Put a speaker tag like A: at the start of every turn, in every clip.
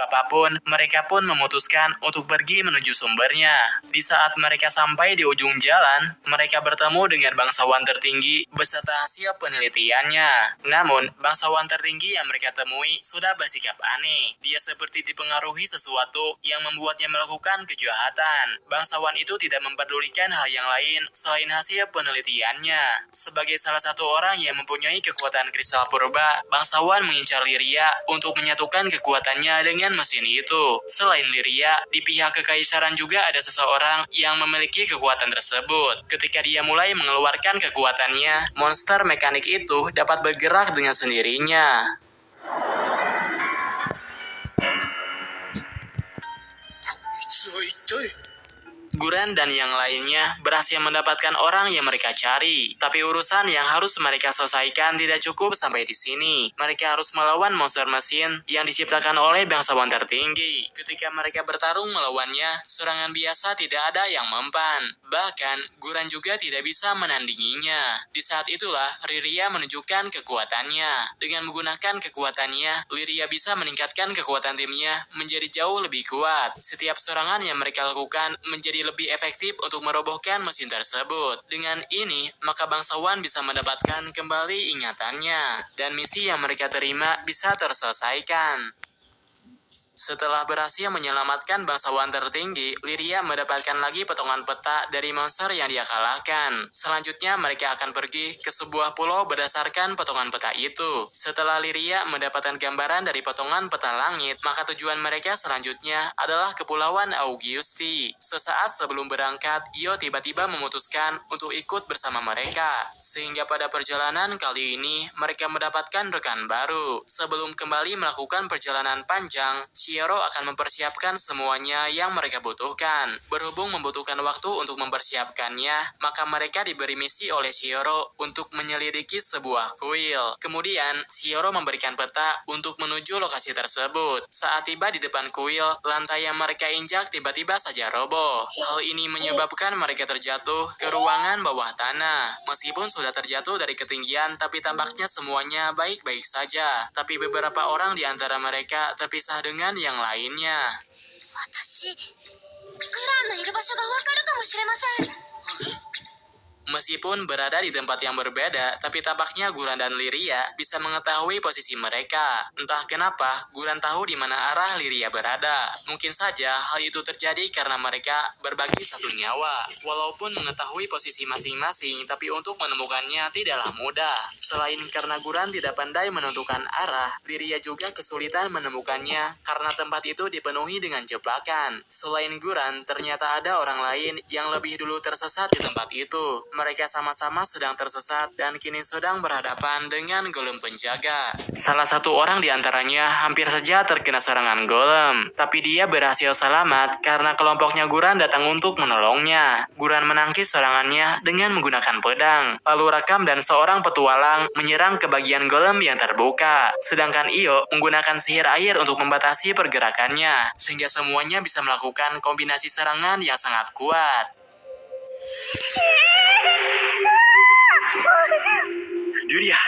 A: apapun, mereka pun memutuskan untuk pergi menuju sumbernya. Di saat mereka sampai di ujung jalan, mereka bertemu dengan bangsawan tertinggi beserta hasil penelitiannya. Namun, bangsawan tertinggi yang mereka temui sudah bersikap aneh. Dia seperti dipengaruhi sesuatu yang membuatnya melakukan kejahatan. Bangsawan itu tidak mempedulikan hal yang lain selain hasil penelitiannya. Sebagai salah satu orang yang mempunyai kekuatan kristal purba, bangsawan mengincar Lyria untuk menyatukan kekuatannya dengan mesin itu. Selain Lyria, di pihak kekaisaran juga ada seseorang yang memiliki kekuatan tersebut. Ketika dia mulai mengeluarkan kekuatannya, monster mekanik itu dapat bergerak dengan sendirinya. Guran dan yang lainnya berhasil mendapatkan orang yang mereka cari. Tapi urusan yang harus mereka selesaikan tidak cukup sampai di sini. Mereka harus melawan monster mesin yang diciptakan oleh bangsawan tertinggi. Ketika mereka bertarung melawannya, serangan biasa tidak ada yang mempan. Bahkan, Guran juga tidak bisa menandinginya. Di saat itulah, Lyria menunjukkan kekuatannya. Dengan menggunakan kekuatannya, Lyria bisa meningkatkan kekuatan timnya menjadi jauh lebih kuat. Setiap serangan yang mereka lakukan menjadi lebih efektif untuk merobohkan mesin tersebut. Dengan ini, maka bangsawan bisa mendapatkan kembali ingatannya, dan misi yang mereka terima bisa terselesaikan. Setelah berhasil menyelamatkan bangsawan tertinggi, Lyria mendapatkan lagi potongan peta dari monster yang dia kalahkan. Selanjutnya mereka akan pergi ke sebuah pulau berdasarkan potongan peta itu. Setelah Lyria mendapatkan gambaran dari potongan peta langit, maka tujuan mereka selanjutnya adalah Kepulauan Augusti. Sesaat sebelum berangkat, Io tiba-tiba memutuskan untuk ikut bersama mereka. Sehingga pada perjalanan kali ini, mereka mendapatkan rekan baru. Sebelum kembali melakukan perjalanan panjang, Shioro akan mempersiapkan semuanya yang mereka butuhkan. Berhubung membutuhkan waktu untuk mempersiapkannya, maka mereka diberi misi oleh Shioro untuk menyelidiki sebuah kuil. Kemudian, Shioro memberikan peta untuk menuju lokasi tersebut. Saat tiba di depan kuil, lantai yang mereka injak tiba-tiba saja roboh. Hal ini menyebabkan mereka terjatuh ke ruangan bawah tanah. Meskipun sudah terjatuh dari ketinggian, tapi tampaknya semuanya baik-baik saja. Tapi beberapa orang di antara mereka terpisah dengan yang lainnya. Meskipun berada di tempat yang berbeda, tapi tampaknya Guran dan Lyria bisa mengetahui posisi mereka. Entah kenapa, Guran tahu di mana arah Lyria berada. Mungkin saja hal itu terjadi karena mereka berbagi satu nyawa. Walaupun mengetahui posisi masing-masing, tapi untuk menemukannya tidaklah mudah. Selain karena Guran tidak pandai menentukan arah, Lyria juga kesulitan menemukannya karena tempat itu dipenuhi dengan jebakan. Selain Guran, ternyata ada orang lain yang lebih dulu tersesat di tempat itu. Mereka sama-sama sedang tersesat dan kini sedang berhadapan dengan golem penjaga. Salah satu orang di antaranya hampir saja terkena serangan golem, tapi dia berhasil selamat karena kelompoknya Guran datang untuk menolongnya. Guran menangkis serangannya dengan menggunakan pedang. Lalu Rakam dan seorang petualang menyerang ke bagian golem yang terbuka. Sedangkan Io menggunakan sihir air untuk membatasi pergerakannya, sehingga semuanya bisa melakukan kombinasi serangan yang sangat kuat. Julia.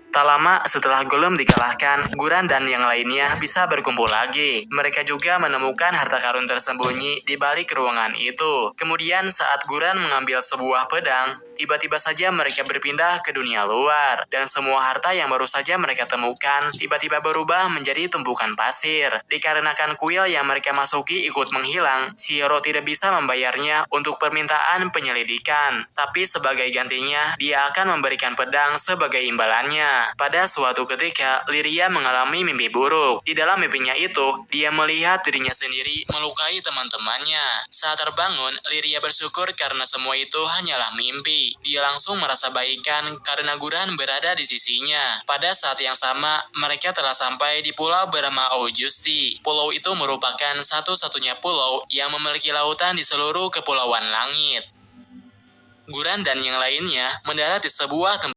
A: Tak lama setelah golem dikalahkan, Guran dan yang lainnya bisa berkumpul lagi. Mereka juga menemukan harta karun tersembunyi di balik ruangan itu. Kemudian saat Guran mengambil sebuah pedang, tiba-tiba saja mereka berpindah ke dunia luar. Dan semua harta yang baru saja mereka temukan tiba-tiba berubah menjadi tumpukan pasir. Dikarenakan kuil yang mereka masuki ikut menghilang, Shioro tidak bisa membayarnya untuk permintaan penyelidikan. Tapi sebagai gantinya, dia akan memberikan pedang sebagai imbalannya. Pada suatu ketika, Lyria mengalami mimpi buruk. Di dalam mimpinya itu, dia melihat dirinya sendiri melukai teman-temannya. Saat terbangun, Lyria bersyukur karena semua itu hanyalah mimpi. Dia langsung merasa baikan karena Guran berada di sisinya. Pada saat yang sama, mereka telah sampai di pulau bernama Augusti. Pulau itu merupakan satu-satunya pulau yang memiliki lautan di seluruh kepulauan langit. Guran dan yang lainnya mendarat di sebuah tempat